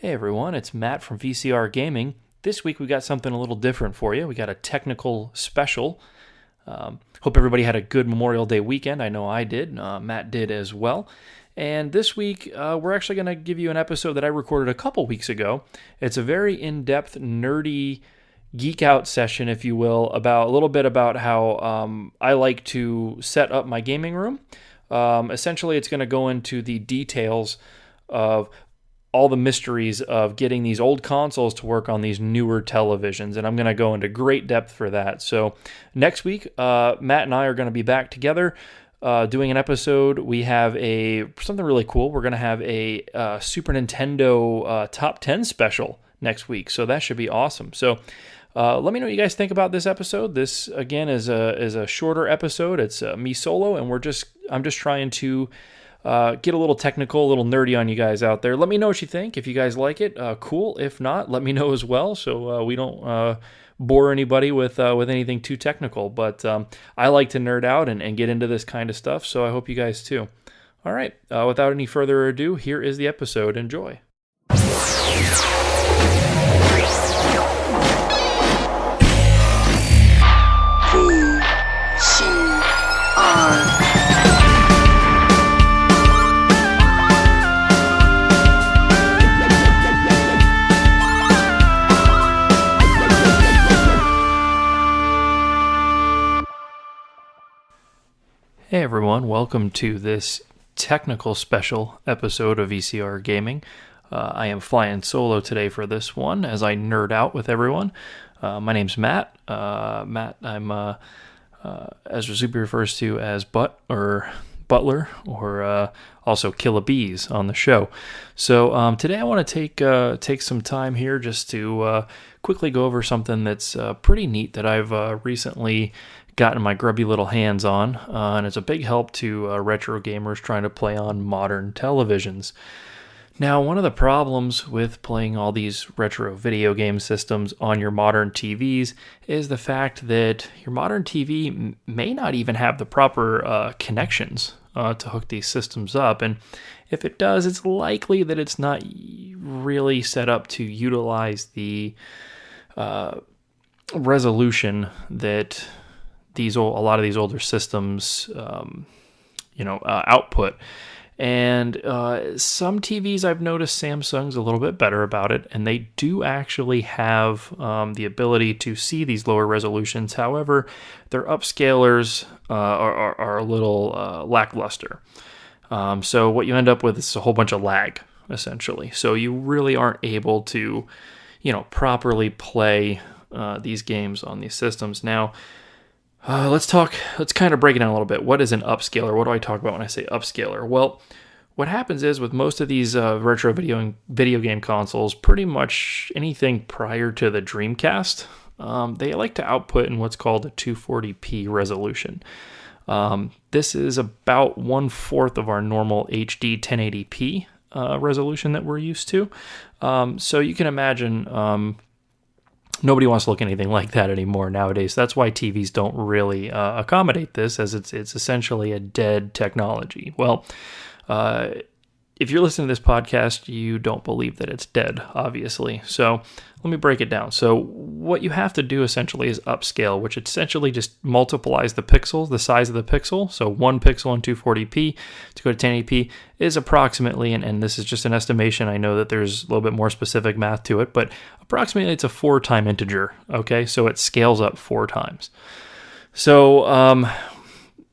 Hey everyone, it's Matt from VCR Gaming. This week we got something a little different for you. We got a technical special. Hope everybody had a good Memorial Day weekend. I know I did. Matt did as well. And this week we're actually going to give you an episode that I recorded a couple weeks ago. It's a very in-depth, nerdy geek out session, if you will, about a little bit about how I like to set up my gaming room. Essentially, it's going to go into the details of all the mysteries of getting these old consoles to work on these newer televisions, and I'm going to go into great depth for that. So next week, Matt and I are going to be back together doing an episode. We have something really cool. We're going to have a Super Nintendo Top 10 special next week, so that should be awesome. So let me know what you guys think about this episode. This, again, is a shorter episode. It's me solo, and I'm just trying to get a little technical, a little nerdy on you guys out there. Let me know what you think. If you guys like it, cool. If not, let me know as well, so we don't bore anybody with anything too technical. But I like to nerd out and get into this kind of stuff, so I hope you guys too. All right, without any further ado, here is the episode. Enjoy. VCR. Hey everyone, welcome to this technical special episode of VCR Gaming. I am flying solo today for this one as I nerd out with everyone. My name's Matt. Matt, I'm as Razubi refers to as Butler, or also Killa Bees on the show. So today I want to take some time here just to quickly go over something that's pretty neat that I've recently gotten my grubby little hands on, and it's a big help to retro gamers trying to play on modern televisions. Now, one of the problems with playing all these retro video game systems on your modern TVs is the fact that your modern TV may not even have the proper connections to hook these systems up, and if it does, it's likely that it's not really set up to utilize the resolution that a lot of these older systems, output. And some TVs I've noticed Samsung's a little bit better about it, and they do actually have the ability to see these lower resolutions. However, their upscalers are a little lackluster. So what you end up with is a whole bunch of lag, essentially. So you really aren't able to, properly play these games on these systems. Now, let's kind of break it down a little bit. What is an upscaler? What do I talk about when I say upscaler? Well, what happens is with most of these retro video game consoles, pretty much anything prior to the Dreamcast, they like to output in what's called a 240p resolution. This is about 1/4 of our normal HD 1080p resolution that we're used to. So you can imagine nobody wants to look anything like that anymore nowadays. That's why TVs don't really accommodate this, as it's essentially a dead technology. Well, if you're listening to this podcast, you don't believe that it's dead, obviously. So let me break it down. So what you have to do essentially is upscale, which essentially just multiplies the pixels, the size of the pixel. So 1 pixel in 240p to go to 1080p is approximately, and this is just an estimation, I know that there's a little bit more specific math to it, but approximately it's a 4-time integer, okay? So it scales up 4 times. So,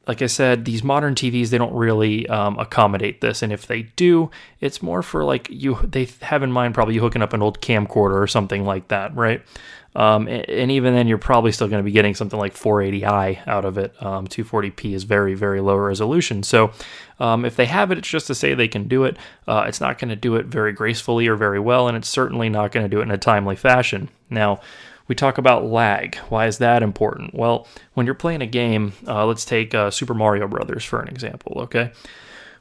like I said, these modern TVs, they don't really accommodate this, and if they do, it's more for they have in mind probably you hooking up an old camcorder or something like that, right? And even then, you're probably still going to be getting something like 480i out of it. 240p is very, very low resolution. So if they have it, it's just to say they can do it. It's not going to do it very gracefully or very well, and it's certainly not going to do it in a timely fashion. Now, we talk about lag. Why is that important? Well, when you're playing a game, let's take Super Mario Brothers for an example, okay?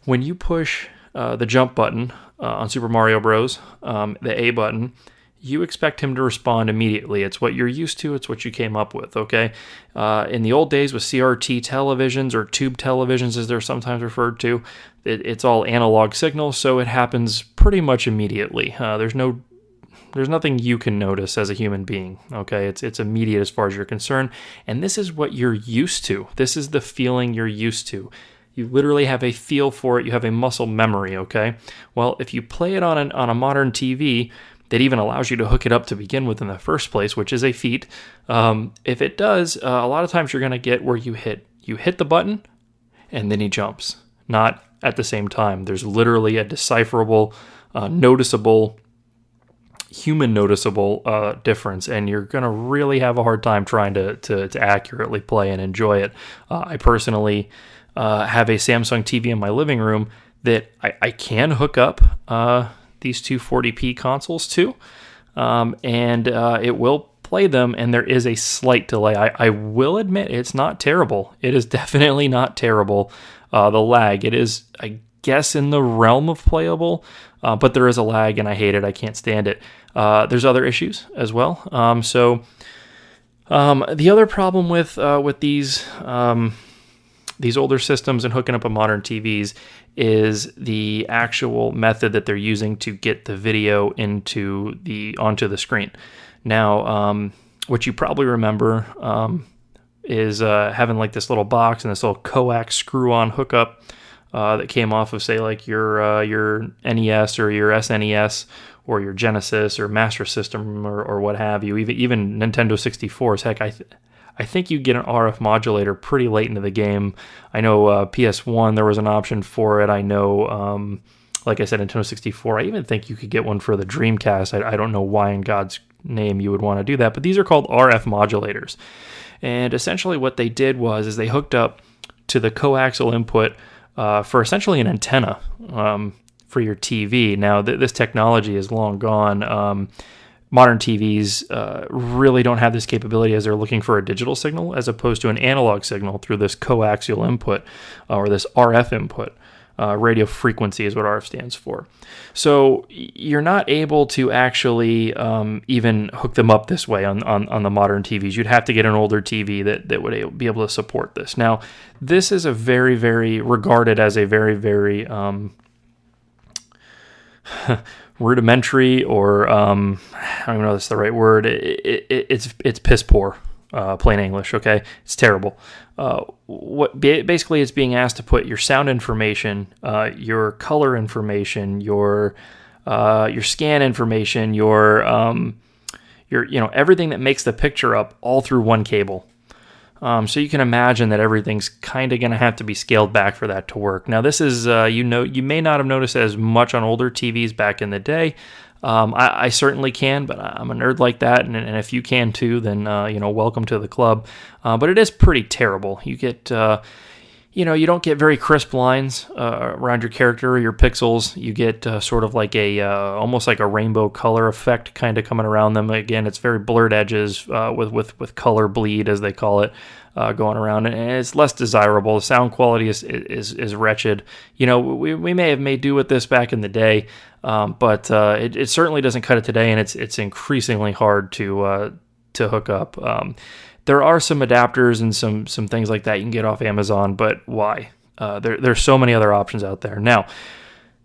When you push the jump button on Super Mario Bros., the A button, you expect him to respond immediately. It's what you're used to. It's what you came up with, okay? In the old days with CRT televisions, or tube televisions as they're sometimes referred to, it's all analog signals, so it happens pretty much immediately. There's nothing you can notice as a human being, okay? It's immediate as far as you're concerned, and this is what you're used to. This is the feeling you're used to. You literally have a feel for it. You have a muscle memory, okay? Well, if you play it on a modern TV that even allows you to hook it up to begin with in the first place, which is a feat, if it does, a lot of times you're going to get where you hit the button and then he jumps. Not at the same time. There's literally a decipherable, noticeable difference, and you're going to really have a hard time trying to accurately play and enjoy it. I personally have a Samsung TV in my living room that I can hook up these two 40p consoles to, and it will play them, and there is a slight delay. I will admit it's not terrible. It is definitely not terrible. The lag, it is, I guess, in the realm of playable, but there is a lag, and I hate it. I can't stand it. There's other issues as well. The other problem with these older systems and hooking up a modern TVs is the actual method that they're using to get the video onto the screen. Now, what you probably remember is having like this little box and this little coax screw-on hookup that came off of, say, like your NES or your SNES or your Genesis or Master System or what have you, even Nintendo 64s. Heck, I think you get an RF modulator pretty late into the game. I know PS1, there was an option for it. I know, like I said, Nintendo 64. I even think you could get one for the Dreamcast. I don't know why in God's name you would want to do that, but these are called RF modulators. And essentially what they did is they hooked up to the coaxial input for essentially an antenna for your TV. Now, this technology is long gone. Modern TVs really don't have this capability, as they're looking for a digital signal as opposed to an analog signal through this coaxial input or this RF input. Radio frequency is what RF stands for. So you're not able to actually even hook them up this way on the modern TVs. You'd have to get an older TV that would be able to support this. Now, this is a very, very regarded as a very, very rudimentary, or I don't even know if that's the right word. It's piss poor, plain English. Okay, it's terrible. Basically it's being asked to put your sound information, your color information, your scan information, your everything that makes the picture up all through one cable. So you can imagine that everything's kind of going to have to be scaled back for that to work. Now, this is, you may not have noticed it as much on older TVs back in the day. I certainly can, but I'm a nerd like that, and if you can too, then, welcome to the club. But it is pretty terrible. You get, you don't get very crisp lines around your character or your pixels. You get sort of like almost like a rainbow color effect kind of coming around them. Again, it's very blurred edges with color bleed, as they call it, going around, and it's less desirable. The sound quality is wretched. We may have made do with this back in the day, but it certainly doesn't cut it today, and it's increasingly hard to hook up. There are some adapters and some things like that you can get off Amazon, but why? There's so many other options out there. Now,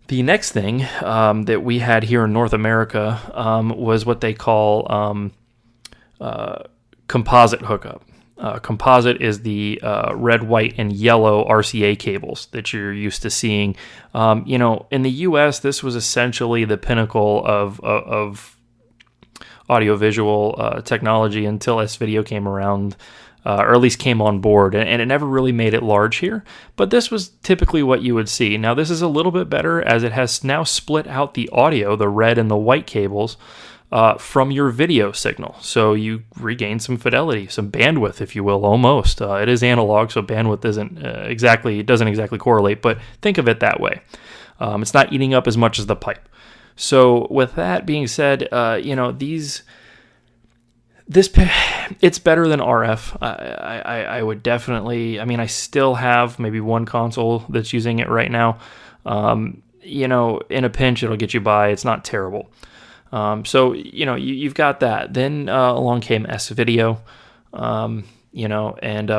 the next thing that we had here in North America was what they call composite hookup. Composite is the red, white, and yellow RCA cables that you're used to seeing. In the U.S., this was essentially the pinnacle of audiovisual technology until S-Video came around, or at least came on board, and it never really made it large here, but this was typically what you would see. Now, this is a little bit better, as it has now split out the audio, the red and the white cables, from your video signal, so you regain some fidelity, some bandwidth, if you will, almost. It is analog, so bandwidth doesn't exactly correlate, but think of it that way. It's not eating up as much as the pipe. So with that being said, it's better than RF. I would definitely, I still have maybe one console that's using it right now. In a pinch, it'll get you by. It's not terrible. So, you've got that. Then along came S-Video, and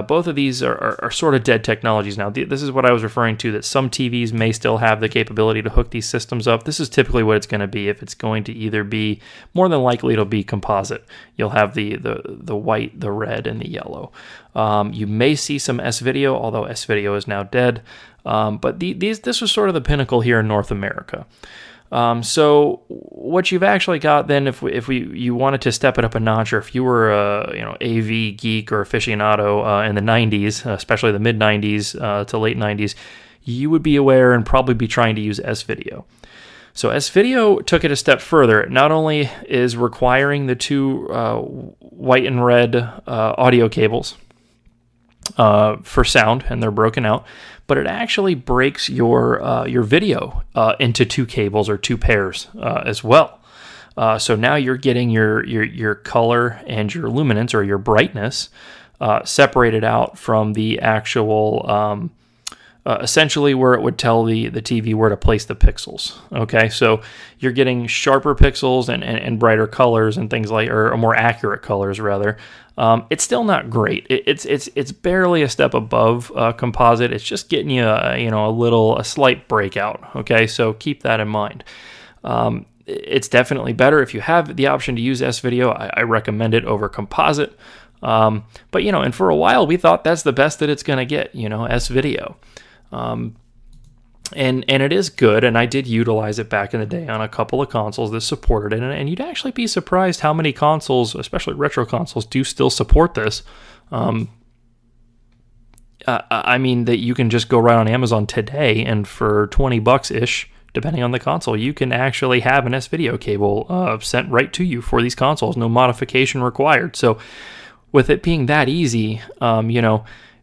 both of these are sort of dead technologies now. This is what I was referring to, that some TVs may still have the capability to hook these systems up. This is typically what it's going to be. If it's going to either be, more than likely it'll be composite. You'll have the white, the red, and the yellow. You may see some S-Video, although S-Video is now dead. But this was sort of the pinnacle here in North America. So what you've actually got then, if you wanted to step it up a notch, or if you were a AV geek or aficionado in the 90s, especially the mid 90s to late 90s, you would be aware and probably be trying to use S-Video. So S-Video took it a step further. It not only is requiring the two white and red audio cables for sound, and they're broken out, but it actually breaks your video into two cables or two pairs as well. So now you're getting your color and your luminance, or your brightness, separated out from the actual essentially where it would tell the TV where to place the pixels. Okay, so you're getting sharper pixels and brighter colors and things like, or more accurate colors rather. It's still not great. It's barely a step above composite. It's just getting you a slight breakout. Okay, so keep that in mind. It's definitely better if you have the option to use S-Video. I recommend it over composite. But and for a while we thought that's the best that it's going to get. S-Video. And it is good, and I did utilize it back in the day on a couple of consoles that supported it, and you'd actually be surprised how many consoles, especially retro consoles, do still support this. I mean, that you can just go right on Amazon today, and for $20-ish, depending on the console, you can actually have an S-Video cable sent right to you for these consoles, no modification required. So with it being that easy,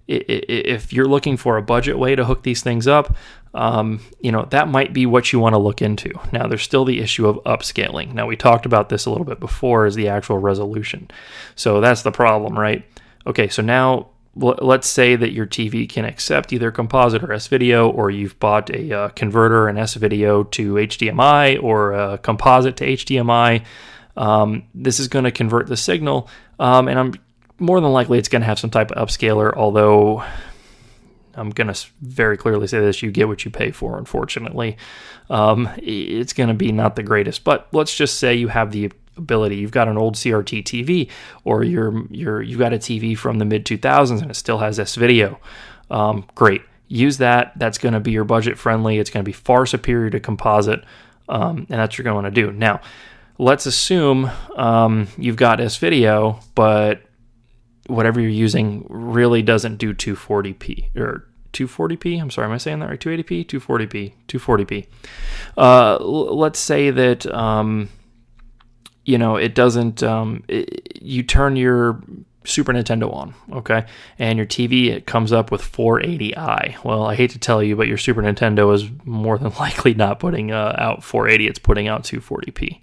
if you're looking for a budget way to hook these things up, that might be what you want to look into. Now, there's still the issue of upscaling. Now, we talked about this a little bit before, is the actual resolution. So that's the problem, right? Okay, so now let's say that your TV can accept either composite or S-Video, or you've bought a converter, an S-Video to HDMI, or a composite to HDMI. This is going to convert the signal, and more than likely, it's going to have some type of upscaler, although I'm going to very clearly say this, you get what you pay for, unfortunately. It's going to be not the greatest, but let's just say you have the ability. You've got an old CRT TV, or you've got a TV from the mid-2000s and it still has S-Video. Great. Use that. That's going to be your budget friendly. It's going to be far superior to composite, and that's what you're going to do. Now, let's assume you've got S-Video, but whatever you're using really doesn't do 240p or 240p. I'm sorry, am I saying that right? 280p, 240p. Let's say that it doesn't. You turn your Super Nintendo on, okay, and your TV, it comes up with 480i. Well, I hate to tell you, but your Super Nintendo is more than likely not putting out 480. It's putting out 240p.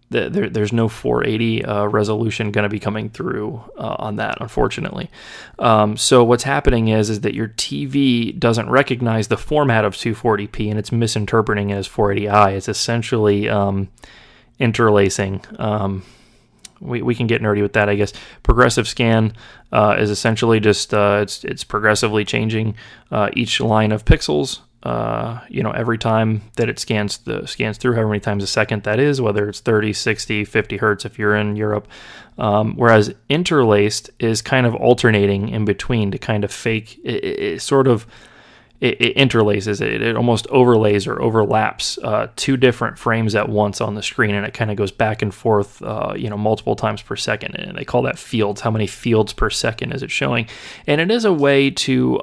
There's no 480 resolution going to be coming through on that, unfortunately. So what's happening is that your TV doesn't recognize the format of 240p, and it's misinterpreting it as 480i. It's essentially interlacing. We can get nerdy with that, I guess. Progressive scan is essentially just it's progressively changing each line of pixels. Every time that it scans through, however many times a second that is, whether it's 30, 60, 50 hertz if you're in Europe. Whereas interlaced is kind of alternating in between to kind of fake, it interlaces, it almost overlays or overlaps two different frames at once on the screen, and it kind of goes back and forth, multiple times per second, and they call that fields. How many fields per second is it showing? And it is a way to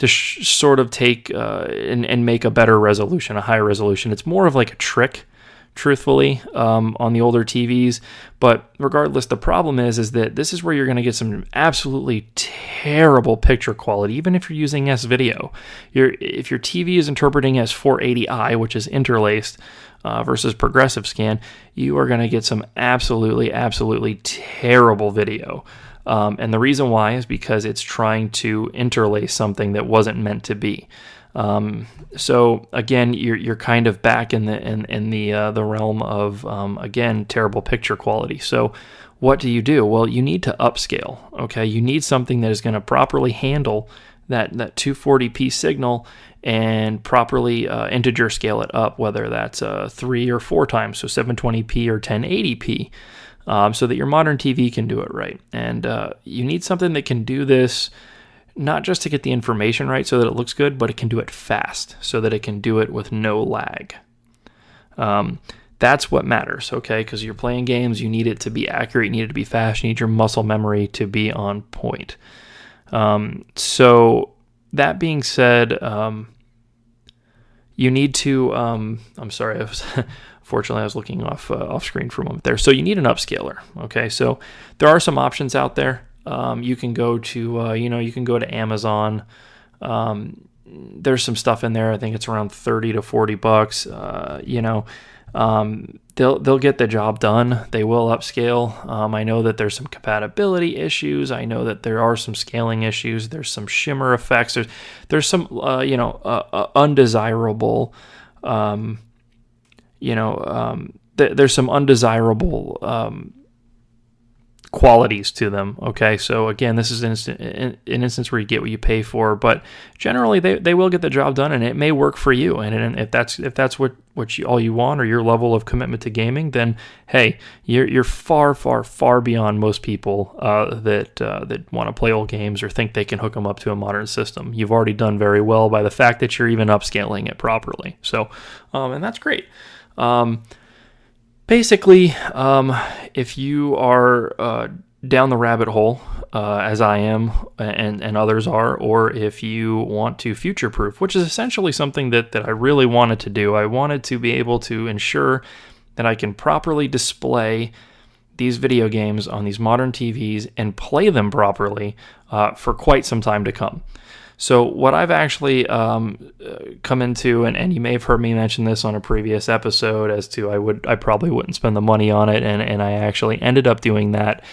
sort of take and make a better resolution, a higher resolution. It's more of like a trick, truthfully, on the older TVs. But regardless, the problem is that this is where you're going to get some absolutely terrible picture quality, even if you're using S-Video. If your TV is interpreting as 480i, which is interlaced, versus progressive scan, you are going to get some absolutely, absolutely terrible video. And the reason why is because it's trying to interlace something that wasn't meant to be. So again, you're kind of back in the realm of again, terrible picture quality. So what do? Well, you need to upscale. Okay, you need something that is going to properly handle that 240p signal and properly integer scale it up, whether that's 3 or 4 times, so 720p or 1080p, so that your modern TV can do it right. And you need something that can do this not just to get the information right so that it looks good, but it can do it fast so that it can do it with no lag. That's what matters, okay? Because you're playing games, you need it to be accurate, you need it to be fast, you need your muscle memory to be on point. So that being said, you need to, I'm sorry, fortunately I was looking off screen for a moment there. So you need an upscaler. Okay. So there are some options out there. You can go to, you can go to Amazon. There's some stuff in there. I think it's around $30 to $40. They'll get the job done. They will upscale. I know that there's some compatibility issues. I know that there are some scaling issues. There's some shimmer effects. There's some undesirable there's some undesirable qualities to them. Okay, so again, this is an instance where you get what you pay for, but generally they will get the job done, and it may work for you. And if that's what all you want, or your level of commitment to gaming, then hey, you're far beyond most people that want to play old games or think they can hook them up to a modern system. You've already done very well by the fact that you're even upscaling it properly. So, and that's great. Basically, if you are down the rabbit hole, as I am and others are, or if you want to future-proof, which is essentially something that I really wanted to do. I wanted to be able to ensure that I can properly display these video games on these modern TVs and play them properly for quite some time to come. So what I've actually come into, and you may have heard me mention this on a previous episode, as to I probably wouldn't spend the money on it, and I actually ended up doing that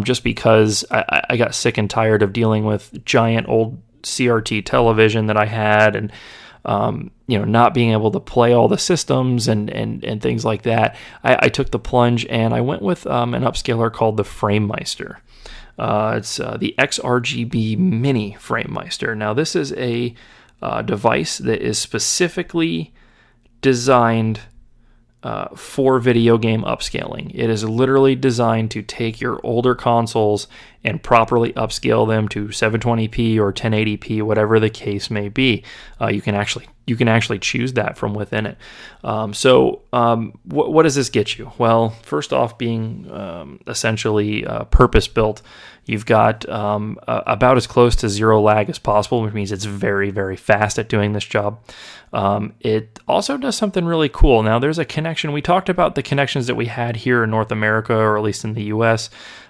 just because I got sick and tired of dealing with giant old CRT television that I had, and not being able to play all the systems and things like that. I took the plunge and I went with an upscaler called the Framemeister. It's the XRGB-mini Framemeister. Now, this is a device that is specifically designed for video game upscaling. It is literally designed to take your older consoles and properly upscale them to 720p or 1080p, whatever the case may be. You can actually choose that from within it. What does this get you? Well, first off, being essentially purpose-built, you've got about as close to zero lag as possible, which means it's very, very fast at doing this job. It also does something really cool. Now, there's a connection. We talked about the connections that we had here in North America, or at least in the US,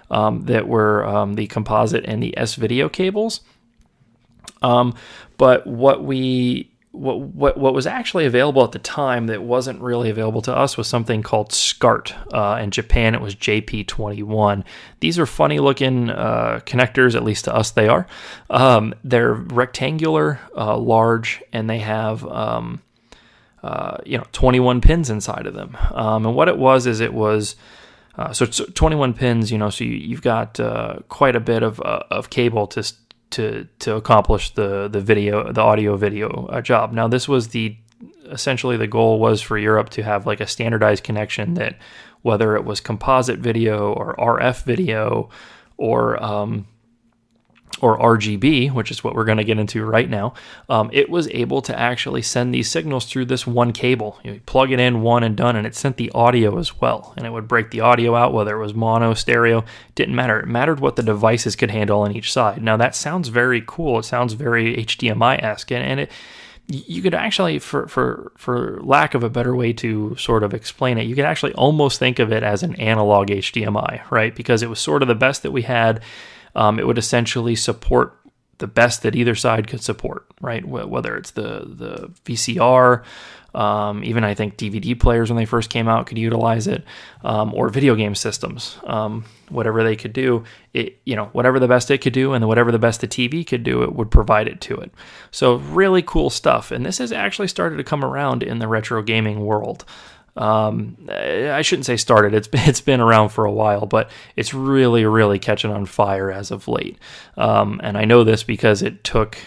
that were the composite and the S-video cables. But what was actually available at the time that wasn't really available to us was something called SCART. In Japan, it was JP21. These are funny looking connectors, at least to us they are. They're rectangular, large, and they have 21 pins inside of them. And what it was so it's 21 pins. So you've got quite a bit of cable to accomplish the audio video job. Now, this was essentially the goal was for Europe to have like a standardized connection that, whether it was composite video or RF video or RGB, which is what we're going to get into right now, it was able to actually send these signals through this one cable. You plug it in, one and done, and it sent the audio as well. And it would break the audio out, whether it was mono, stereo, didn't matter. It mattered what the devices could handle on each side. Now, that sounds very cool. It sounds very HDMI-esque, and you could actually, for lack of a better way to sort of explain it, you could actually almost think of it as an analog HDMI, right? Because it was sort of the best that we had. It would essentially support the best that either side could support, right? Whether it's the VCR, even I think DVD players when they first came out could utilize it, or video game systems, whatever they could do, whatever the best it could do and whatever the best the TV could do, it would provide it to it. So really cool stuff. And this has actually started to come around in the retro gaming world. I shouldn't say started, it's been around for a while, but it's really, really catching on fire as of late. And I know this because it took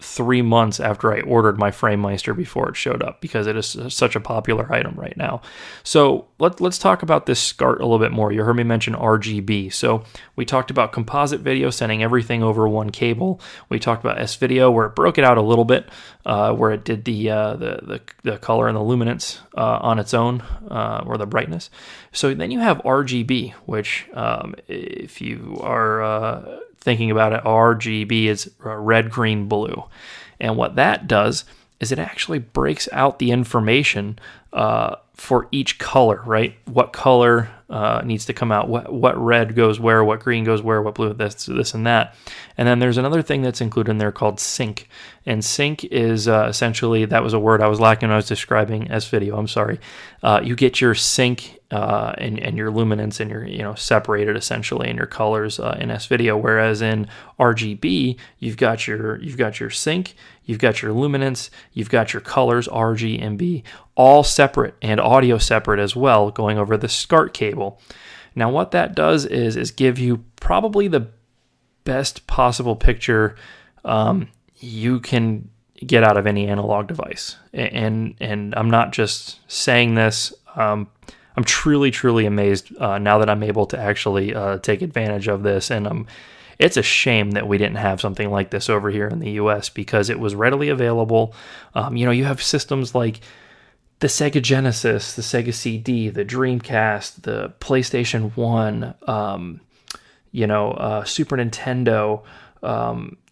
3 months after I ordered my Framemeister before it showed up, because it is such a popular item right now. So let's talk about this SCART a little bit more. You heard me mention RGB. So we talked about composite video, sending everything over one cable. We talked about S-video, where it broke it out a little bit, where it did the color and the luminance on its own, or the brightness. So then you have RGB, which if you are thinking about it, RGB is red, green, blue. And what that does is it actually breaks out the information for each color, right? What color needs to come out, what red goes where, what green goes where, what blue, this and that. And then there's another thing that's included in there called sync. And sync is essentially, that was a word I was lacking when I was describing S-video, I'm sorry. You get your sync and your luminance and your separated essentially in your colors in S-video, whereas in RGB you've got your sync, you've got your luminance, you've got your colors R, G, and B, all separate, and audio separate as well, going over the SCART cable. Now what that does is give you probably the best possible picture you can get out of any analog device, and I'm not just saying this. I'm truly, truly amazed now that I'm able to actually take advantage of this. And it's a shame that we didn't have something like this over here in the US, because it was readily available. You have systems like the Sega Genesis, the Sega CD, the Dreamcast, the PlayStation 1, Super Nintendo.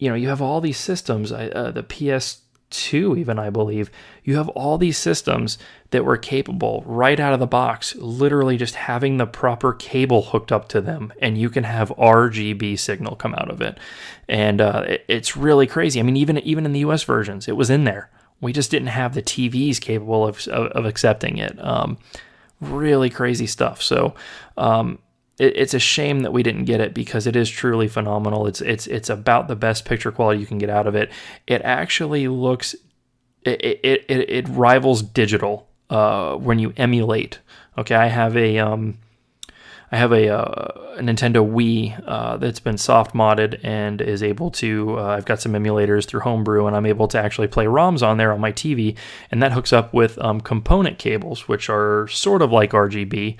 You have all these systems, the PS2 even, I believe. You have all these systems that were capable right out of the box, literally just having the proper cable hooked up to them, and you can have RGB signal come out of it. And it's really crazy. I mean, even in the US versions, it was in there. We just didn't have the TVs capable of accepting it. Really crazy stuff. So it's a shame that we didn't get it, because it is truly phenomenal. It's about the best picture quality you can get out of it. It actually looks, it rivals digital when you emulate. Okay, I have a Nintendo Wii that's been soft modded and is able to, I've got some emulators through Homebrew, and I'm able to actually play ROMs on there on my TV, and that hooks up with component cables, which are sort of like RGB.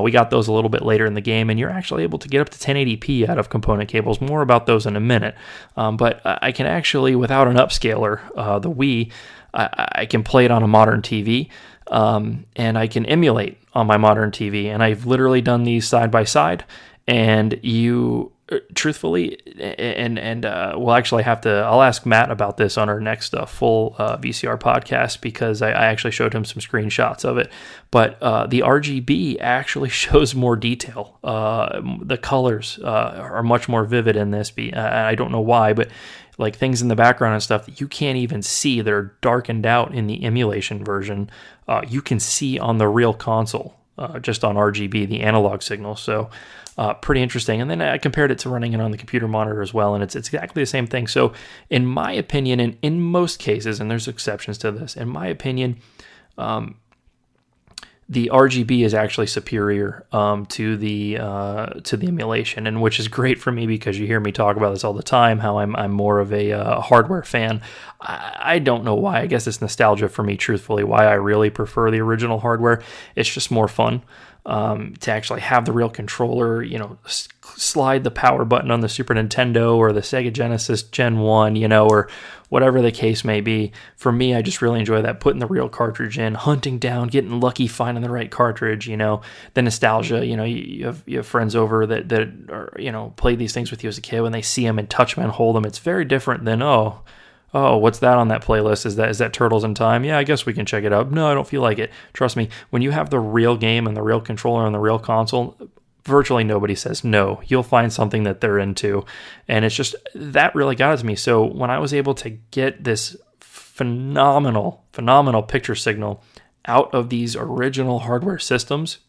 We got those a little bit later in the game, and you're actually able to get up to 1080p out of component cables. More about those in a minute. But I can actually, without an upscaler, the Wii, I can play it on a modern TV. And I can emulate on my modern TV, and I've literally done these side by side. And you, truthfully, and we'll actually I'll ask Matt about this on our next full VCR podcast, because I actually showed him some screenshots of it. But the RGB actually shows more detail. The colors are much more vivid in this. I don't know why, but like things in the background and stuff that you can't even see, that are darkened out in the emulation version, you can see on the real console, just on RGB, the analog signal. So pretty interesting. And then I compared it to running it on the computer monitor as well, and it's exactly the same thing. So in my opinion, and in most cases, and there's exceptions to this, in my opinion, the RGB is actually superior to the emulation, and which is great for me, because you hear me talk about this all the time, how I'm more of a hardware fan. I don't know why. I guess it's nostalgia for me, truthfully, why I really prefer the original hardware. It's just more fun to actually have the real controller, slide the power button on the Super Nintendo or the Sega Genesis Gen 1, or whatever the case may be. For me, I just really enjoy that, putting the real cartridge in, hunting down, getting lucky, finding the right cartridge, the nostalgia. You have friends over that are, played these things with you as a kid. When they see them and touch them and hold them, it's very different than, oh, what's that on that playlist? Is that Turtles in Time? Yeah, I guess we can check it out. No, I don't feel like it. Trust me, when you have the real game and the real controller on the real console, virtually nobody says no. You'll find something that they're into. And it's just, that really got it to me. So when I was able to get this phenomenal picture signal out of these original hardware systems,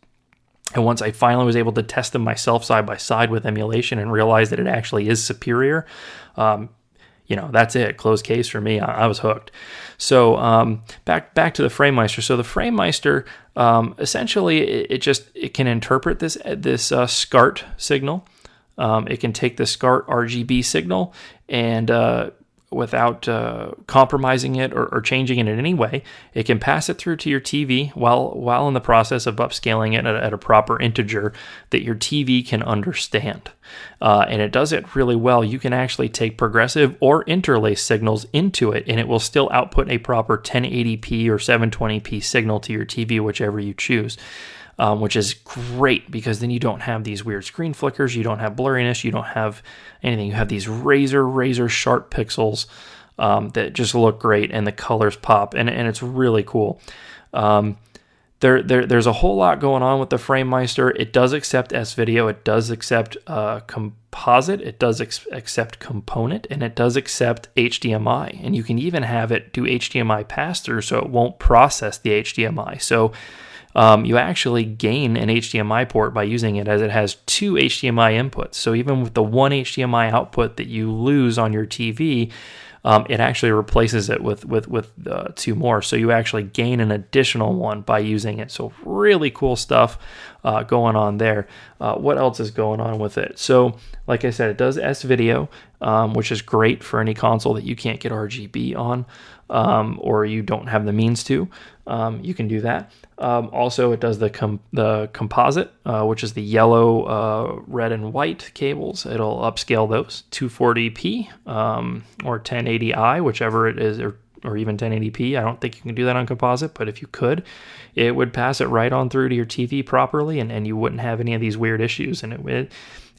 and once I finally was able to test them myself side by side with emulation and realize that it actually is superior, that's it. Closed case for me. I was hooked. So back to the Framemeister. So the Framemeister, essentially, it can interpret this SCART signal. It can take the SCART RGB signal and without compromising it or changing it in any way, it can pass it through to your TV while in the process of upscaling it at a proper integer that your TV can understand. And it does it really well. You can actually take progressive or interlace signals into it, and it will still output a proper 1080p or 720p signal to your TV, whichever you choose. Which is great because then you don't have these weird screen flickers, you don't have blurriness, you don't have anything. You have these razor sharp pixels that just look great, and the colors pop, and it's really cool. There's a whole lot going on with the Framemeister. It does accept S-Video, it does accept composite, it does accept component, and it does accept HDMI. And you can even have it do HDMI pass-through so it won't process the HDMI. So you actually gain an HDMI port by using it, as it has two HDMI inputs. So even with the one HDMI output that you lose on your TV, it actually replaces it with two more. So you actually gain an additional one by using it. So really cool stuff going on there. What else is going on with it? So like I said, it does S-Video, which is great for any console that you can't get RGB on, or you don't have the means to. You can do that. Also, it does the composite, which is the yellow, red, and white cables. It'll upscale those 240p or 1080i, whichever it is, or even 1080p. I don't think you can do that on composite, but if you could, it would pass it right on through to your TV properly, and you wouldn't have any of these weird issues. And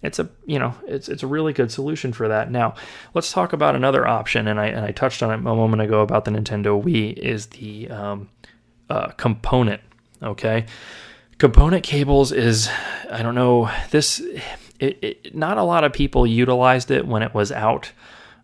it's a really good solution for that. Now, let's talk about another option, and I touched on it a moment ago about the Nintendo Wii, is the component. Okay, component cables is, I don't know, not a lot of people utilized it when it was out.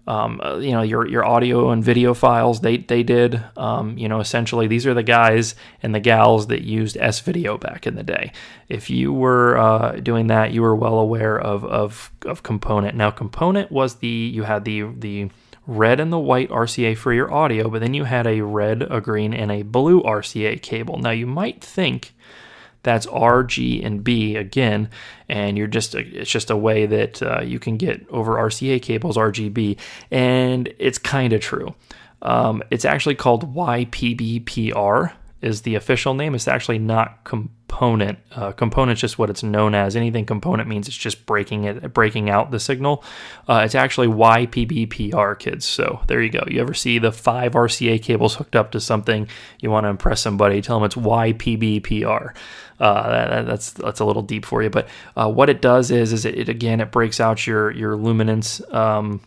Your audio and video files, they did. Essentially, these are the guys and the gals that used S-Video back in the day. If you were doing that, you were well aware of component. Now, component was you had the red and the white RCA for your audio, but then you had a red, a green, and a blue RCA cable. Now, you might think that's R, G, and B again, and it's just a way that you can get over RCA cables RGB, and it's kind of true. It's actually called YPBPR is the official name. It's actually not component. Component's just what it's known as. Anything component means it's just breaking out the signal. It's actually YPBPR, kids. So there you go. You ever see the 5 RCA cables hooked up to something, you want to impress somebody, tell them it's YPBPR. That's a little deep for you, but what it does is it breaks out your luminance and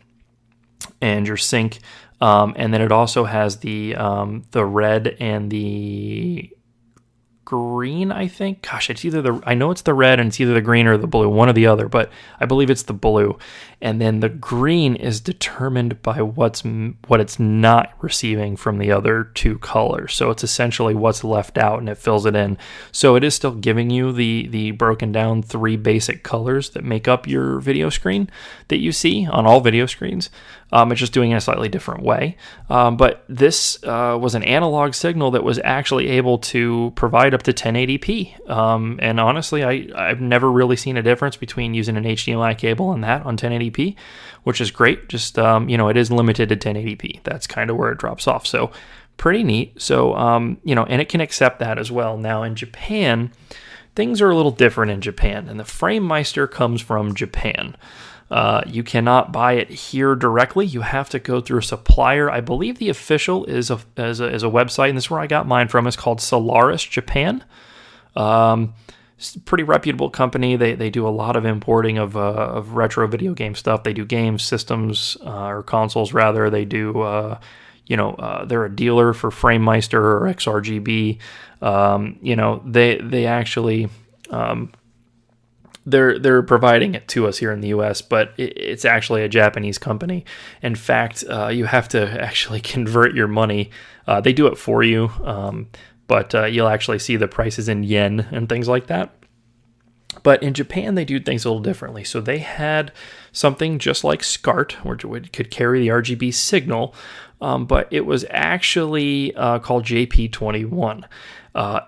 your sync, and then it also has the red and the green, I think. Gosh, I know it's the red, and it's either the green or the blue, one or the other, but I believe it's the blue. And then the green is determined by what it's not receiving from the other two colors. So it's essentially what's left out, and it fills it in. So it is still giving you the broken down 3 basic colors that make up your video screen that you see on all video screens. It's just doing it in a slightly different way. But this was an analog signal that was actually able to provide up to 1080p. And honestly, I've never really seen a difference between using an HDMI cable and that on 1080p, which is great. Just, it is limited to 1080p. That's kind of where it drops off. So pretty neat. So, and it can accept that as well. Now in Japan, things are a little different in Japan, and the Framemeister comes from Japan. You cannot buy it here directly. You have to go through a supplier. I believe the official is a website, and this is where I got mine from. It's called Solaris Japan. It's a pretty reputable company. They do a lot of importing of retro video game stuff. They do games, systems, or consoles rather. They do, they're a dealer for Framemeister or XRGB. They actually they're providing it to us here in the U.S., but it's actually a Japanese company. In fact, you have to actually convert your money. They do it for you, but you'll actually see the prices in yen and things like that. But in Japan, they do things a little differently. So they had something just like SCART, which could carry the RGB signal, but it was actually called JP21.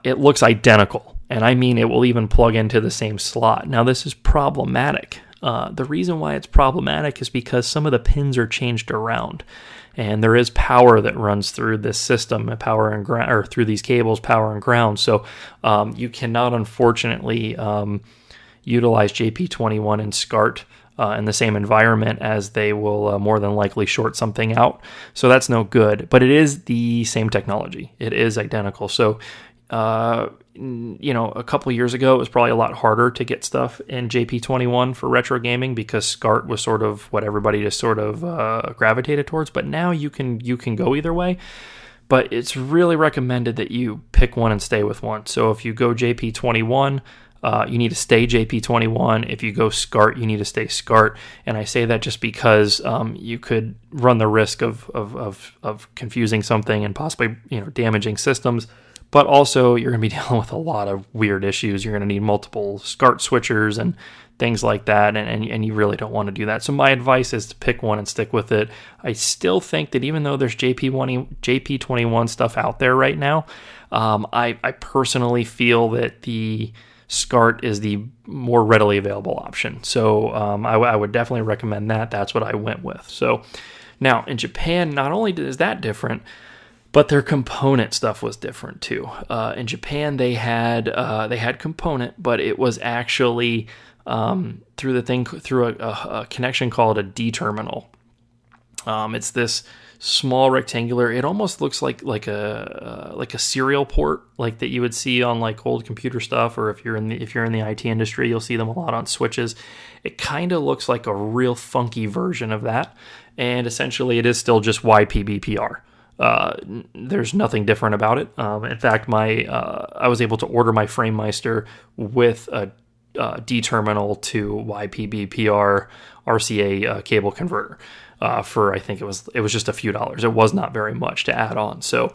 It looks identical, and I mean it will even plug into the same slot. Now, this is problematic. The reason why it's problematic is because some of the pins are changed around, and there is power that runs through this system, power and ground, or through these cables, power and ground. So you cannot, unfortunately, utilize JP21 and SCART in the same environment, as they will more than likely short something out. So that's no good. But it is the same technology. It is identical. So a couple years ago, it was probably a lot harder to get stuff in JP21 for retro gaming, because SCART was sort of what everybody just sort of gravitated towards. But now you can go either way. But it's really recommended that you pick one and stay with one. So if you go JP21, you need to stay JP21. If you go SCART, you need to stay SCART. And I say that just because you could run the risk of confusing something and possibly damaging systems. But also, you're going to be dealing with a lot of weird issues. You're going to need multiple SCART switchers and things like that, and you really don't want to do that. So my advice is to pick one and stick with it. I still think that even though there's JP21 stuff out there right now, I personally feel that the SCART is the more readily available option. So I would definitely recommend that. That's what I went with. So now in Japan, not only is that different, but their component stuff was different too. In Japan, they had component, but it was actually through a connection called a D terminal. It's this small rectangular. It almost looks like a serial port, like that you would see on like old computer stuff, or if you're in the IT industry, you'll see them a lot on switches. It kind of looks like a real funky version of that, and essentially it is still just YPBPR. There's nothing different about it. In fact, I was able to order my Framemeister with a D terminal to YPBPR RCA cable converter for, I think it was just a few dollars. It was not very much to add on. So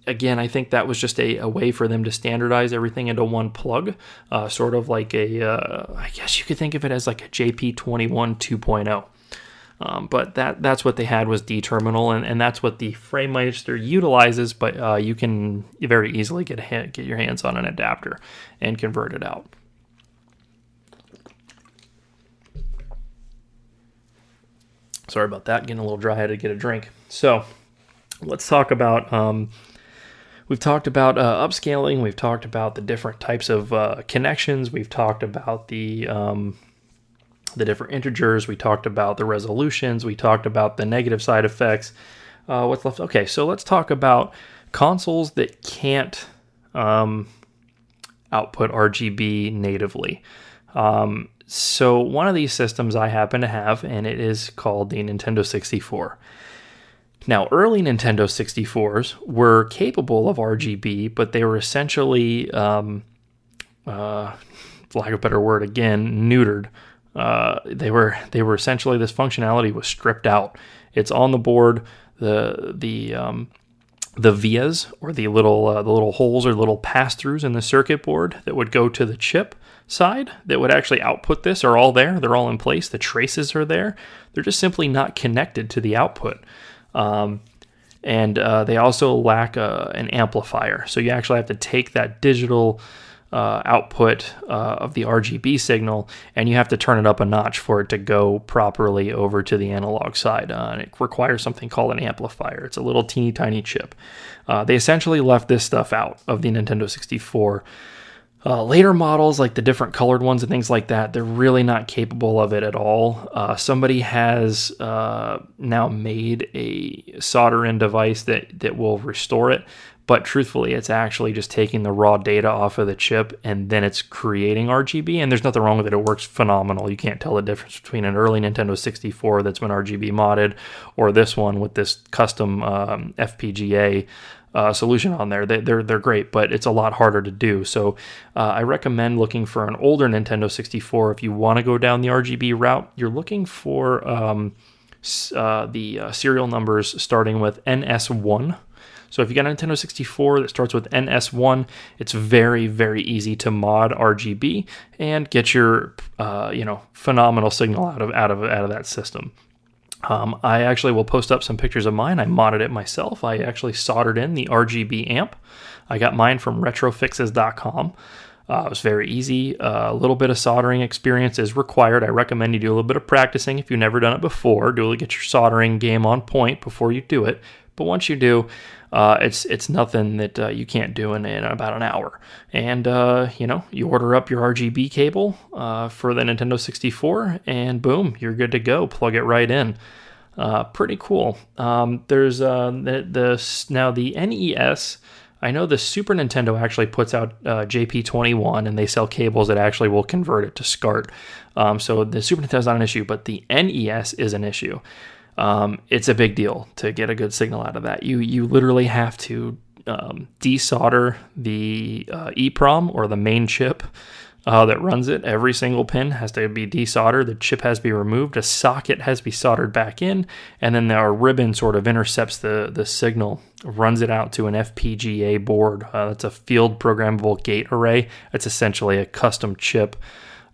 again, I think that was just a way for them to standardize everything into one plug, sort of like I guess you could think of it as like a JP21 2.0. But that's what they had, was D terminal, and that's what the Framemeister utilizes. But you can very easily get your hands on an adapter and convert it out. Sorry about that, getting a little dry. I had to get a drink. So let's talk about. We've talked about upscaling. We've talked about the different types of connections. We've talked about the different integers. We talked about the resolutions. We talked about the negative side effects. What's left? Okay, so let's talk about consoles that can't output RGB natively. So one of these systems I happen to have, and it is called the Nintendo 64. Now, early Nintendo 64s were capable of RGB, but they were essentially, for lack of a better word again, neutered. They were essentially, this functionality was stripped out. It's on the board. The vias, or the little holes or little pass-throughs in the circuit board that would go to the chip side that would actually output this, are all there. They're all in place. The traces are there. They're just simply not connected to the output. And they also lack an amplifier. So you actually have to take that digital output of the RGB signal, and you have to turn it up a notch for it to go properly over to the analog side. And it requires something called an amplifier. It's a little teeny tiny chip. They essentially left this stuff out of the Nintendo 64. Later models, like the different colored ones and things like that, they're really not capable of it at all. Somebody has now made a solder-in device that will restore it, but truthfully, it's actually just taking the raw data off of the chip, and then it's creating RGB, and there's nothing wrong with it. It works phenomenal. You can't tell the difference between an early Nintendo 64 that's been RGB modded, or this one with this custom FPGA solution on there. They're great, but it's a lot harder to do. So I recommend looking for an older Nintendo 64 if you want to go down the RGB route. You're looking for the serial numbers starting with NS1. So if you got a Nintendo 64 that starts with NS1, it's very, very easy to mod RGB and get your phenomenal signal out of that system. I actually will post up some pictures of mine. I modded it myself. I actually soldered in the RGB amp. I got mine from retrofixes.com. It was very easy. A little bit of soldering experience is required. I recommend you do a little bit of practicing if you've never done it before. Do get your soldering game on point before you do it. But once you do, it's nothing that you can't do in about an hour. And, you order up your RGB cable for the Nintendo 64, and boom, you're good to go. Plug it right in. Pretty cool. There's now the NES. I know the Super Nintendo actually puts out JP21, and they sell cables that actually will convert it to SCART. So the Super Nintendo's not an issue, but the NES is an issue. It's a big deal to get a good signal out of that. You literally have to desolder the EEPROM, or the main chip that runs it. Every single pin has to be desoldered. The chip has to be removed. A socket has to be soldered back in, and then our ribbon sort of intercepts the signal, runs it out to an FPGA board. That's a field programmable gate array. It's essentially a custom chip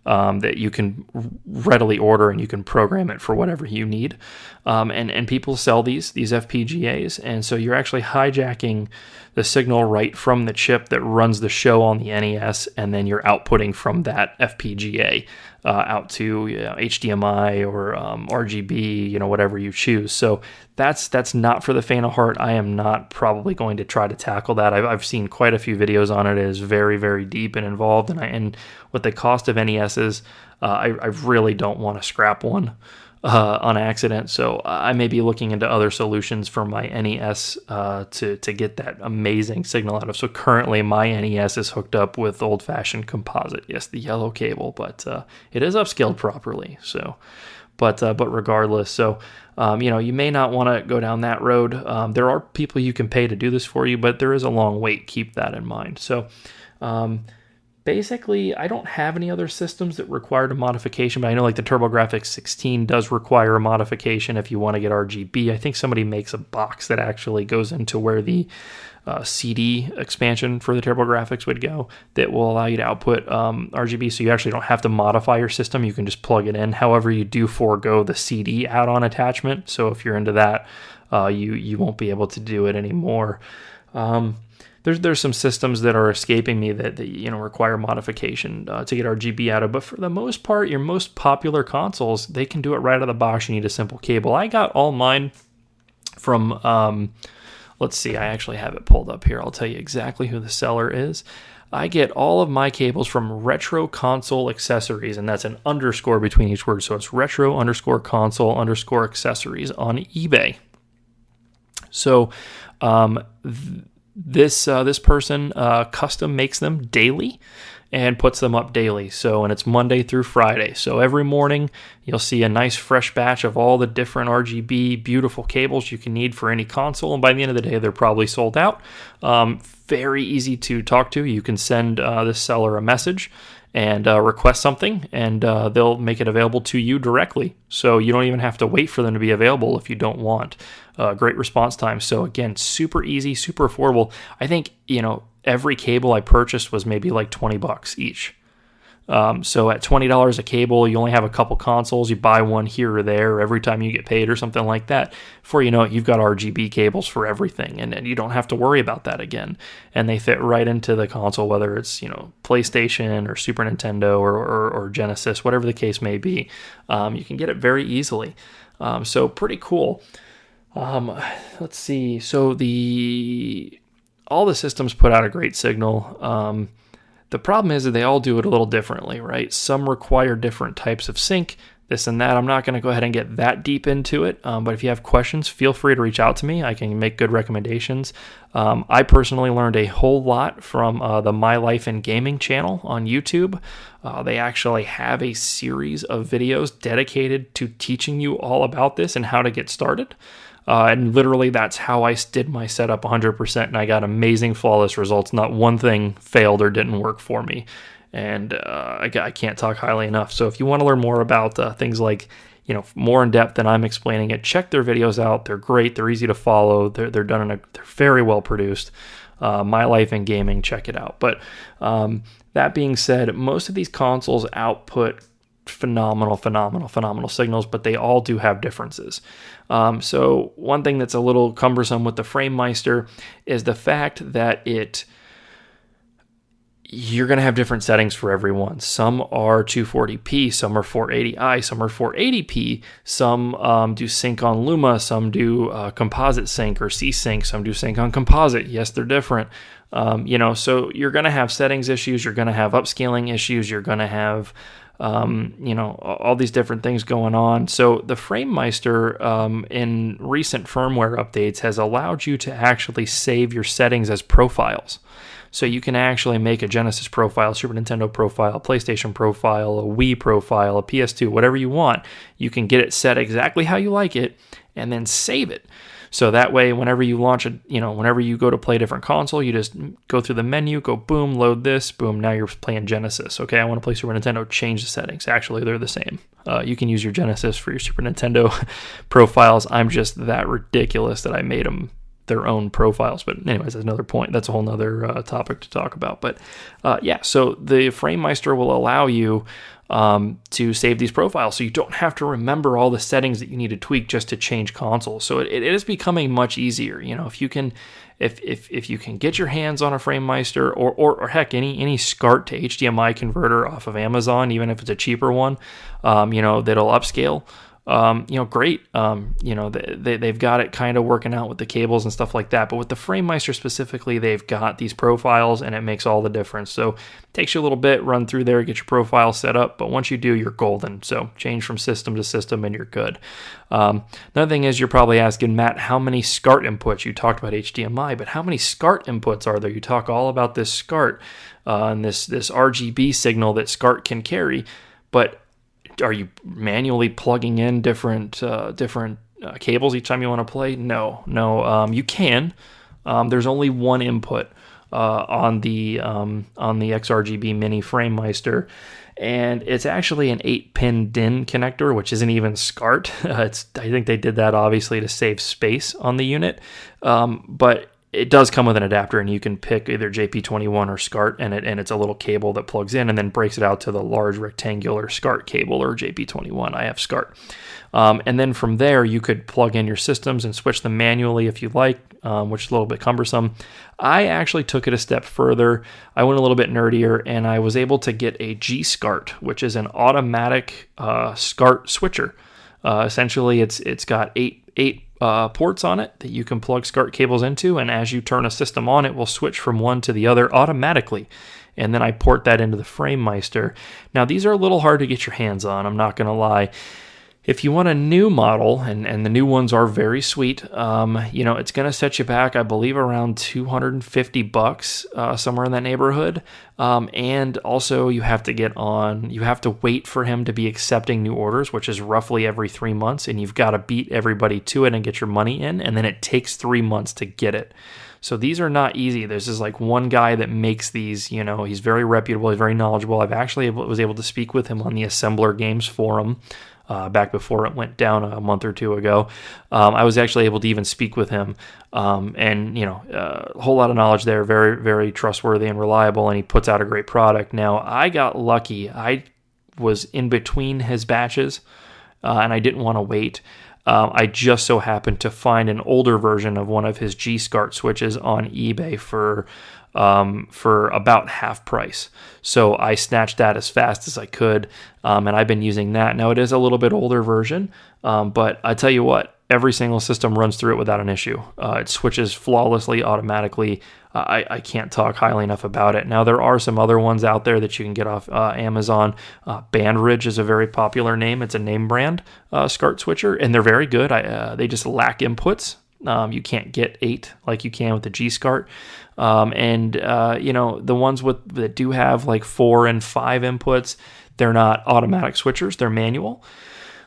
that you can readily order, and you can program it for whatever you need. And people sell these FPGAs, and so you're actually hijacking the signal right from the chip that runs the show on the NES, and then you're outputting from that FPGA out to HDMI or RGB, whatever you choose. So that's not for the faint of heart. I am not probably going to try to tackle that. I've seen quite a few videos on it. It is very, very deep and involved, and with the cost of NESs, I really don't want to scrap one on accident. So I may be looking into other solutions for my NES to get that amazing signal out of. So currently my NES is hooked up with old-fashioned composite. Yes, the yellow cable, but it is upscaled properly. So, but regardless, so you may not want to go down that road. There are people you can pay to do this for you, but there is a long wait. Keep that in mind. So. Basically, I don't have any other systems that required a modification, but I know like the TurboGrafx 16 does require a modification if you want to get RGB. I think somebody makes a box that actually goes into where the CD expansion for the TurboGrafx would go that will allow you to output RGB, so you actually don't have to modify your system. You can just plug it in. However, you do forego the CD add-on attachment, so if you're into that, you won't be able to do it anymore. There's some systems that are escaping me that require modification to get RGB out of, but for the most part, your most popular consoles, they can do it right out of the box. You need a simple cable. I got all mine from, let's see, I actually have it pulled up here. I'll tell you exactly who the seller is. I get all of my cables from Retro Console Accessories, and that's an underscore between each word, so it's retro_console_accessories on eBay. So, this person custom makes them daily and puts them up daily. So, and it's Monday through Friday. So every morning you'll see a nice fresh batch of all the different RGB beautiful cables you can need for any console. And by the end of the day, they're probably sold out. Very easy to talk to. You can send this seller a message and request something, and they'll make it available to you directly. So you don't even have to wait for them to be available if you don't want. Great response time. So again, super easy, super affordable. I think, every cable I purchased was maybe like $20 each. So at $20 a cable, you only have a couple consoles. You buy one here or there every time you get paid or something like that. Before you know it, you've got RGB cables for everything, and you don't have to worry about that again. And they fit right into the console, whether it's PlayStation or Super Nintendo or Genesis, whatever the case may be. You can get it very easily. So pretty cool. Let's see. So all the systems put out a great signal. The problem is that they all do it a little differently, right? Some require different types of sync, this and that. I'm not going to go ahead and get that deep into it, but if you have questions, feel free to reach out to me. I can make good recommendations. I personally learned a whole lot from the My Life in Gaming channel on YouTube. They actually have a series of videos dedicated to teaching you all about this and how to get started. And literally that's how I did my setup 100%, and I got amazing flawless results. Not one thing failed or didn't work for me. And I can't talk highly enough. So if you want to learn more about things like, more in depth than I'm explaining it, check their videos out. They're great. They're easy to follow. They're done they're very well produced. My Life in Gaming, check it out. But that being said, most of these consoles output phenomenal signals, but they all do have differences. So one thing that's a little cumbersome with the Framemeister is the fact that you're going to have different settings for everyone. Some are 240p, some are 480i, some are 480p, some do sync on Luma, some do composite sync or C-Sync, some do sync on composite. Yes, they're different. So you're going to have settings issues, you're going to have upscaling issues, you're going to have all these different things going on. So the Framemeister in recent firmware updates has allowed you to actually save your settings as profiles. So you can actually make a Genesis profile, Super Nintendo profile, PlayStation profile, a Wii profile, a PS2, whatever you want. You can get it set exactly how you like it and then save it. So that way, whenever you launch whenever you go to play a different console, you just go through the menu, go boom, load this, boom, now you're playing Genesis. Okay, I want to play Super Nintendo, change the settings. Actually, they're the same. You can use your Genesis for your Super Nintendo profiles. I'm just that ridiculous that I made them their own profiles. But anyways, that's another point. That's a whole nother topic to talk about. But so the Framemeister will allow you to save these profiles, so you don't have to remember all the settings that you need to tweak just to change consoles. So it is becoming much easier. If you can get your hands on a Framemeister or heck any SCART to HDMI converter off of Amazon, even if it's a cheaper one, that'll upscale. Great. They've got it kind of working out with the cables and stuff like that. But with the Framemeister specifically, they've got these profiles, and it makes all the difference. So it takes you a little bit, run through there, get your profile set up. But once you do, you're golden. So change from system to system, and you're good. Another thing is, you're probably asking, Matt, how many SCART inputs? You talked about HDMI, but how many SCART inputs are there? You talk all about this SCART and this RGB signal that SCART can carry, but are you manually plugging in different cables each time you want to play? No. You can. There's only one input on the XRGB-mini Framemeister, and it's actually an 8-pin DIN connector, which isn't even SCART. I think they did that obviously to save space on the unit, but it does come with an adapter, and you can pick either JP21 or SCART, and it's a little cable that plugs in and then breaks it out to the large rectangular SCART cable, or JP21. I have SCART. And then from there, you could plug in your systems and switch them manually if you like, which is a little bit cumbersome. I actually took it a step further. I went a little bit nerdier, and I was able to get a G-SCART, which is an automatic SCART switcher. Essentially, it's got eight ports on it that you can plug SCART cables into, and as you turn a system on, it will switch from one to the other automatically. And then I port that into the Framemeister. Now, these are a little hard to get your hands on, I'm not going to lie. If you want a new model, and the new ones are very sweet, it's going to set you back, I believe, around $250, somewhere in that neighborhood. And also you have to wait for him to be accepting new orders, which is roughly every 3 months, and you've got to beat everybody to it and get your money in, and then it takes 3 months to get it. So these are not easy. There's this one guy that makes these, he's very reputable, he's very knowledgeable. I've actually was able to speak with him on the Assembler Games forum, back before it went down a month or two ago. I was actually able to even speak with him, and a whole lot of knowledge there, very, very trustworthy and reliable, and he puts out a great product. Now, I got lucky. I was in between his batches, and I didn't want to wait. I just so happened to find an older version of one of his G-SCART switches on eBay for about half price. So I snatched that as fast as I could, and I've been using that. Now, it is a little bit older version, but I tell you what, every single system runs through it without an issue. It switches flawlessly, automatically. I can't talk highly enough about it. Now, there are some other ones out there that you can get off Amazon. Bandridge is a very popular name. It's a name brand SCART switcher, and they're very good. They just lack inputs. You can't get 8 like you can with the G-SCART. The ones that do have 4 and 5 inputs, they're not automatic switchers, they're manual.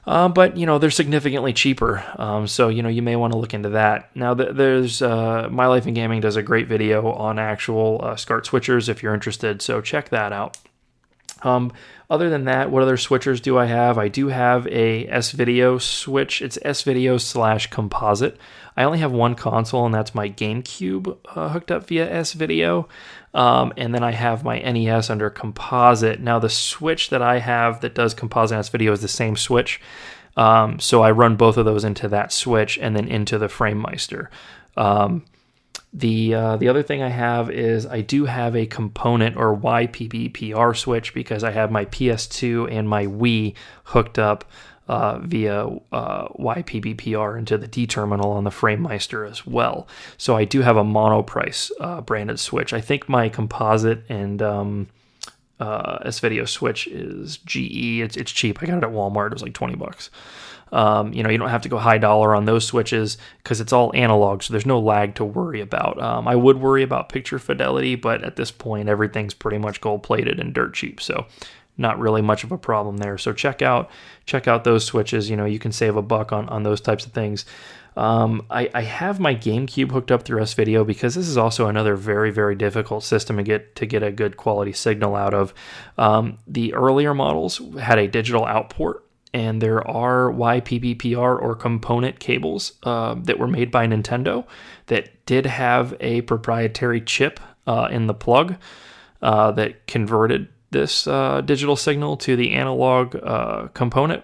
But, they're significantly cheaper. So, you may want to look into that. Now, there's My Life in Gaming does a great video on actual SCART switchers if you're interested. So check that out. Other than that, what other switchers do I have? I do have a S-Video switch. It's S-Video / composite. I only have one console, and that's my GameCube hooked up via S-Video. And then I have my NES under composite. Now, the switch that I have that does composite and S-Video is the same switch. So I run both of those into that switch and then into the Framemeister. The other thing I have is I do have a component or YPBPR switch because I have my PS2 and my Wii hooked up via YPBPR into the D terminal on the Framemeister as well. So I do have a monoprice branded switch. I think my composite and S-Video switch is GE. It's cheap. I got it at Walmart. It was like $20. You don't have to go high dollar on those switches because it's all analog, so there's no lag to worry about. I would worry about picture fidelity, but at this point, everything's pretty much gold-plated and dirt cheap, so not really much of a problem there. So check out those switches. You can save $1 on those types of things. I have my GameCube hooked up through S-Video because this is also another very, very difficult system to get a good quality signal out of. The earlier models had a digital out port, and there are YPBPR or component cables that were made by Nintendo that did have a proprietary chip in the plug that converted this digital signal to the analog component,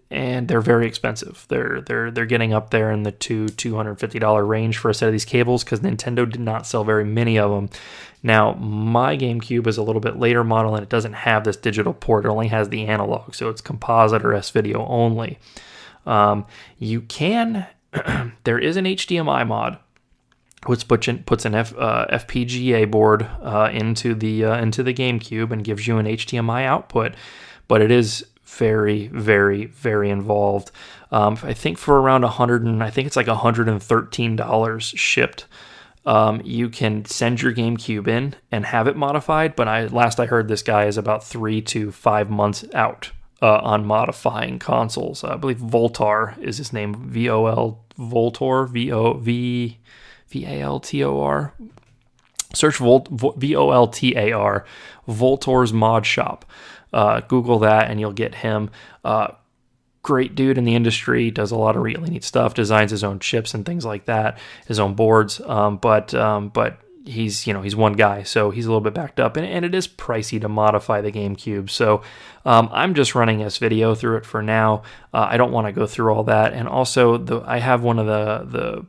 and they're very expensive. They're getting up there in the $250 range for a set of these cables because Nintendo did not sell very many of them. Now, my GameCube is a little bit later model, and it doesn't have this digital port. It only has the analog, so it's composite or S-Video only. You can, there is an HDMI mod, which puts an FPGA board into the GameCube and gives you an HDMI output, but it is very, very, very involved. I think for around $113 shipped. You can send your GameCube in and have it modified, but last I heard this guy is about 3 to 5 months out on modifying consoles. I believe Voltar is his name, Voltor, V-A-L-T-O-R. Search Voltar, Voltor's Mod Shop. Google that and you'll get him. Great dude in the industry, does a lot of really neat stuff, designs his own chips and things like that, his own boards. But he's one guy, so he's a little bit backed up, and it is pricey to modify the GameCube. So I'm just running S-Video through it for now. I don't want to go through all that, and also I have one of the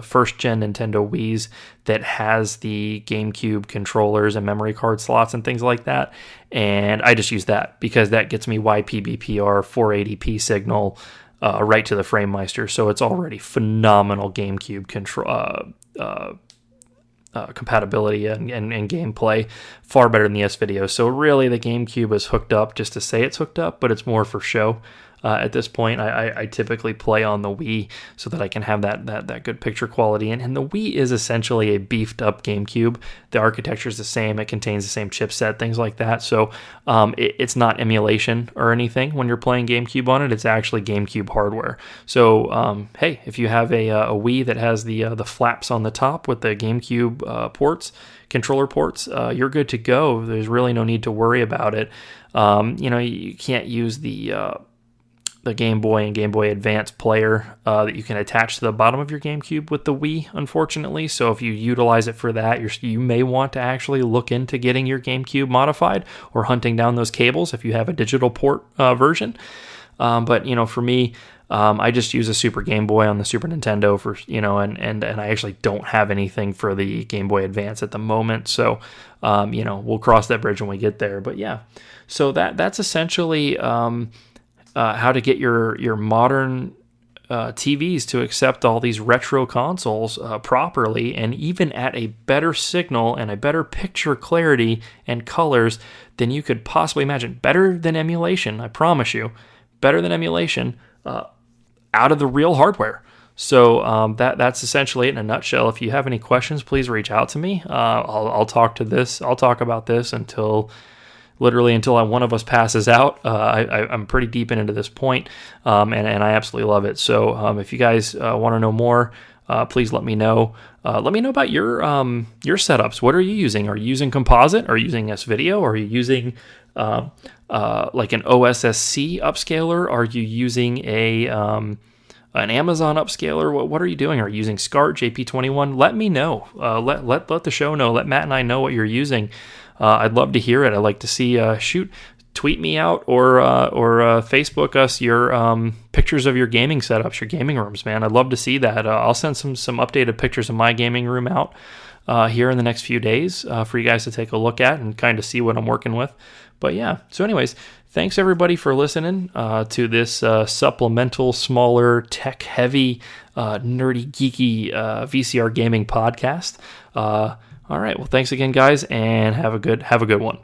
first gen Nintendo Wii's that has the GameCube controllers and memory card slots and things like that. And I just use that because that gets me YPBPR 480p signal right to the Framemeister. So it's already phenomenal GameCube compatibility and gameplay, far better than the S-Video. So really the GameCube is hooked up just to say it's hooked up, but it's more for show. At this point, I typically play on the Wii so that I can have that good picture quality. And the Wii is essentially a beefed up GameCube. The architecture is the same. It contains the same chipset, things like that. So it's not emulation or anything when you're playing GameCube on it. It's actually GameCube hardware. So hey, if you have a Wii that has the flaps on the top with the GameCube controller ports, you're good to go. There's really no need to worry about it. You can't use the Game Boy and Game Boy Advance player that you can attach to the bottom of your GameCube with the Wii, unfortunately. So if you utilize it for that, you may want to actually look into getting your GameCube modified or hunting down those cables if you have a digital port version. But for me, I just use a Super Game Boy on the Super Nintendo for, and I actually don't have anything for the Game Boy Advance at the moment. So, we'll cross that bridge when we get there. But yeah, so that's essentially how to get your modern TVs to accept all these retro consoles properly, and even at a better signal and a better picture clarity and colors than you could possibly imagine. Better than emulation, I promise you. Better than emulation out of the real hardware. So that's essentially it in a nutshell. If you have any questions, please reach out to me. I'll talk about this until literally until one of us passes out. I'm pretty deep into this point, and I absolutely love it. So if you guys want to know more, please let me know. Let me know about your setups. What are you using? Are you using composite? Are you using S-Video? Are you using like an OSSC upscaler? Are you using an Amazon upscaler? What are you doing? Are you using SCART, JP21? Let me know. Let the show know. Let Matt and I know what you're using. I'd love to hear it. I'd like to see, tweet me out or Facebook us your pictures of your gaming setups, your gaming rooms, man. I'd love to see that. I'll send some updated pictures of my gaming room out here in the next few days for you guys to take a look at and kind of see what I'm working with. But yeah, so anyways, thanks everybody for listening to this supplemental, smaller, tech-heavy, nerdy, geeky VCR gaming podcast. All right, well, thanks again, guys, and have a good one.